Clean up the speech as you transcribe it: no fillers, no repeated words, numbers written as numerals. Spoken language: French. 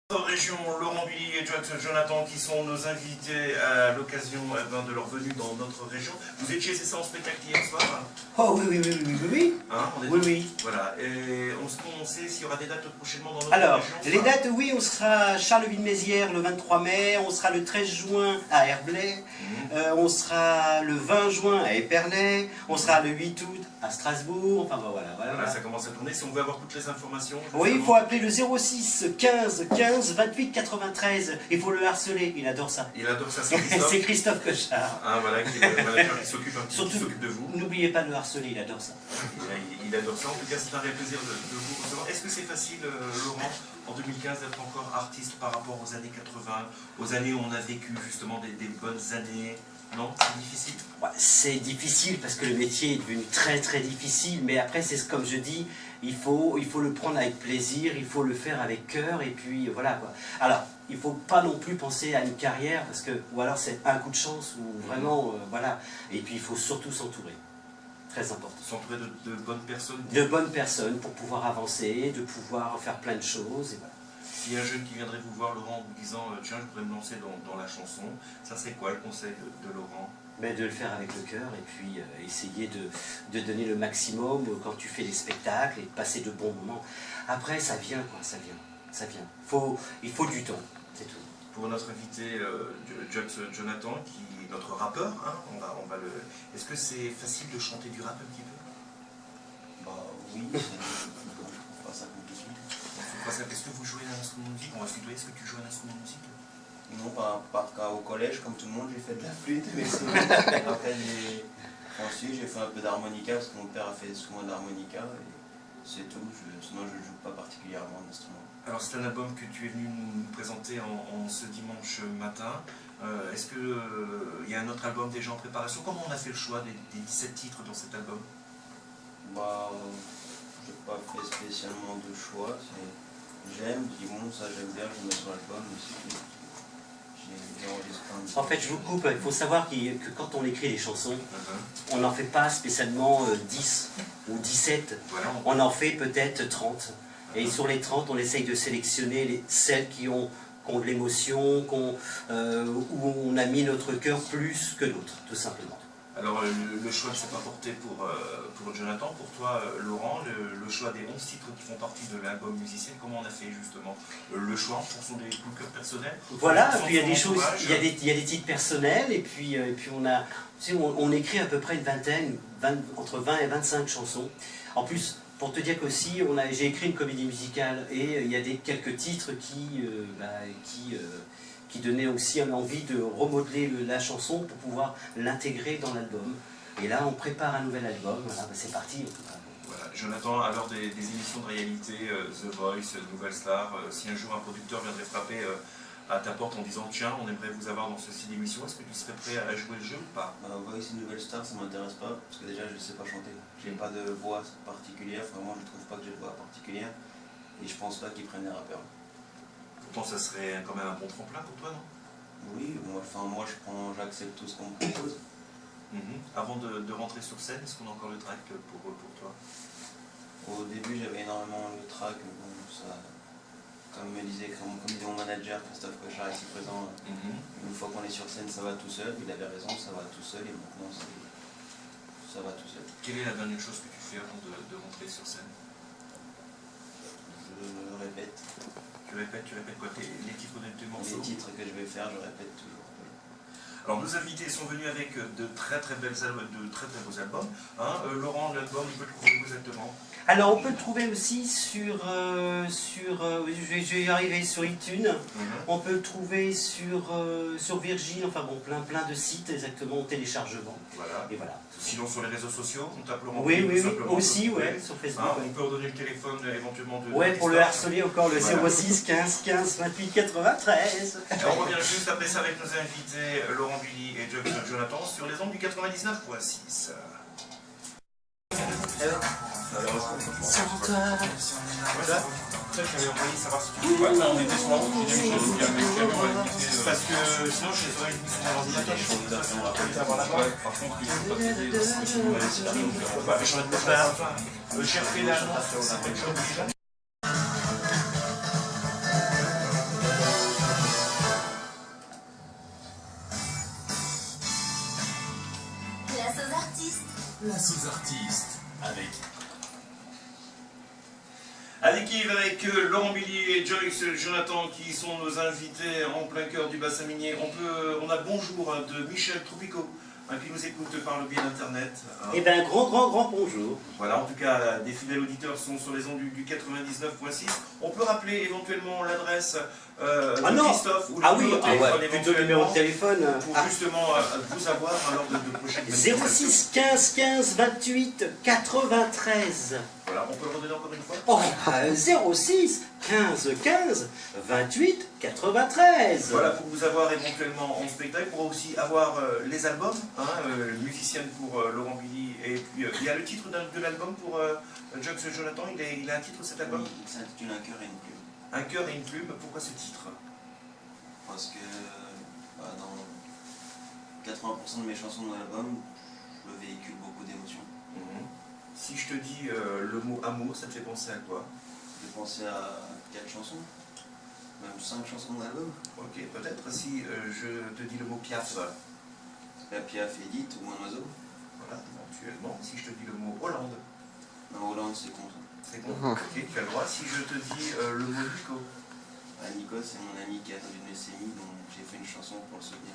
Région, Laurent Billy et Jonathan qui sont nos invités à l'occasion de leur venue dans notre région. Vous étiez, c'est ça, en spectacle hier soir? Oh oui. Hein, oui. Voilà, et on sait s'il y aura des dates prochainement dans notre Alors, région? les dates, oui, on sera à Charleville-Mézières le 23 mai, on sera le 13 juin à Herblay, on sera le 20 juin à Épernay, on sera le 8 août à Strasbourg, enfin voilà. Ça commence à tourner. Si on veut avoir toutes les informations... Justement. Oui, il faut appeler le 06 15 15 28 93, il faut le harceler, il adore ça. Il adore ça, c'est Christophe. C'est Christophe Cochard. Ah voilà, qui est le manager qui s'occupe de vous. N'oubliez pas de le harceler, il adore ça. Il adore ça, en tout cas c'est un réel plaisir de vous recevoir. Est-ce que c'est facile, Laurent, en 2015 d'être encore artiste par rapport aux années 80, aux années où on a vécu justement des bonnes années? Non, c'est difficile. C'est difficile parce que le métier est devenu très difficile, mais après c'est comme je dis, il faut le prendre avec plaisir, il faut le faire avec cœur, et puis voilà quoi. Alors, il ne faut pas non plus penser à une carrière, parce que, ou alors c'est un coup de chance, ou vraiment, voilà. Et puis il faut surtout s'entourer, très important. S'entourer de bonnes personnes. De bonnes personnes pour pouvoir avancer, de pouvoir faire plein de choses, et voilà. S'il y a un jeune qui viendrait vous voir, Laurent, en vous disant « Tiens, je voudrais me lancer dans la chanson », ça serait quoi le conseil de Laurent? Mais de le faire avec le cœur, et puis essayer de donner le maximum quand tu fais des spectacles, et de passer de bons moments. Après, ça vient, quoi, ça vient. Il faut du temps, c'est tout. Pour notre invité, Jonathan, qui est notre rappeur, hein, on va le... Est-ce que c'est facile de chanter du rap un petit peu? Bah oui, c'est pas ça compliqué. Est-ce que vous jouez un instrument de musique? On va se tutoyer, est-ce que tu joues un instrument de musique? Non, pas au collège, comme tout le monde, j'ai fait de la flûte, mais après ensuite j'ai fait un peu d'harmonica, parce que mon père a fait souvent de l'harmonica, et c'est tout, sinon je ne joue pas particulièrement d'instrument. Alors c'est un album que tu es venu nous présenter en ce dimanche matin. Est-ce qu'il y a un autre album déjà en préparation? Comment on a fait le choix des 17 titres dans cet album? Bah, je n'ai pas fait spécialement de choix, j'aime, je dis bon, ça j'aime bien, je le mets sur l'album, mais c'est tout. En fait, je vous coupe, il faut savoir que quand on écrit des chansons, on n'en fait pas spécialement 10 ou 17, on en fait peut-être 30. Et sur les 30, on essaye de sélectionner celles qui ont de l'émotion, où on a mis notre cœur plus que d'autres, tout simplement. Alors le choix ne s'est pas porté pour Jonathan, pour toi Laurent, le choix des 11 titres qui font partie de l'album musicien, comment on a fait justement le choix en fonction des coups de cœur personnels? Voilà, puis il y a des choses, il y a des titres personnels, et puis on écrit à peu près une vingtaine, entre 20 et 25 chansons. En plus, pour te dire qu'aussi, j'ai écrit une comédie musicale, et il y a quelques titres qui donnait aussi envie de remodeler la chanson pour pouvoir l'intégrer dans l'album. Et là, on prépare un nouvel album, voilà, c'est parti. Voilà. Jonathan, alors des émissions de réalité, The Voice, Nouvelle Star, si un jour un producteur viendrait frapper à ta porte en disant « Tiens, on aimerait vous avoir dans ce style d'émission », est-ce que tu serais prêt à jouer le jeu ou pas? Voice et Nouvelle Star, ça m'intéresse pas, parce que déjà, je ne sais pas chanter. J'ai pas de voix particulière, vraiment, je trouve pas que j'ai de voix particulière, et je pense pas qu'ils prennent les rappeurs. Pourtant, ça serait quand même un bon tremplin pour toi, non? Oui, moi j'accepte tout ce qu'on me propose. Avant de rentrer sur scène, est-ce qu'on a encore le track pour toi? Au début, j'avais énormément le track, bon, ça, comme disait mon manager, Christophe Cochard, ici présent, une fois qu'on est sur scène, ça va tout seul. Il avait raison, ça va tout seul, et maintenant, ça va tout seul. Quelle est la dernière chose que tu fais avant de rentrer sur scène? Je répète. Tu répètes quoi? Les titres de tes morceaux? Les titres que je vais faire, je répète toujours. Alors nos invités sont venus avec de très beaux albums. Hein. Laurent, l'album, on peut le trouver exactement? Alors on peut le trouver aussi sur je vais y arriver, sur iTunes. On peut le trouver sur Virgin, enfin bon, plein de sites exactement en téléchargement. Voilà. Et voilà. Sinon sur les réseaux sociaux, on tape Laurent. Oui, aussi, ouais, sur Facebook. Hein, on peut redonner le téléphone éventuellement de... Ouais, pour le harceler encore, le 06 15 15 28 93. Et on revient juste après ça avec nos invités Laurent Billy et Jonathan sur les ondes du 99.6. Sans toi. Voilà. J'avais envoyé savoir si tu pouvais. On était sur la route, j'ai vu qu'il y avait un camion à limiter. Parce que sinon, je les aurais mis sur l'ordinateur. On va peut-être avoir la voix. Par contre, il faut pas que on va changer de place. J'ai refait l'annonce, ça s'appelle Jean. sous-artiste. La sous-artiste Avec Yves, avec Laurent Billy et Joyce Jonathan qui sont nos invités en plein cœur du bassin minier. On a bonjour de Michel Troupico qui nous écoute par le biais d'internet. Eh bien, grand bonjour. Voilà, en tout cas, des fidèles auditeurs sont sur les ondes du 99.6. On peut rappeler éventuellement l'adresse de Christophe ou le numéro de téléphone plutôt le numéro de téléphone. Pour justement vous avoir lors de prochaines manifestations. 06 15 15 28 93. Voilà, on peut le redonner encore une fois. Oh, 06 15 15 28 93. Voilà, pour vous avoir éventuellement en spectacle, pour aussi avoir les albums, musicienne pour Laurent Billy, et puis il y a le titre de l'album pour Joyce Jonathan, il a un titre cet album? Il s'intitule Un cœur et une plume. Un cœur et une plume, pourquoi ce titre? Parce que dans 80% de mes chansons de l'album, je véhicule beaucoup d'émotions. Si je te dis le mot amour, ça te fait penser à quoi? J'ai pensé à 4 chansons, même 5 chansons de l'album. Ok, peut-être si je te dis le mot Piaf. La Piaf, Edith ou un oiseau. Voilà, éventuellement, si je te dis le mot Hollande. Non, Hollande, c'est con. C'est bon, ok, tu as le droit. Si je te dis le mot Nico. Nico, c'est mon ami qui a attendu une leucémie, donc j'ai fait une chanson pour le soutenir.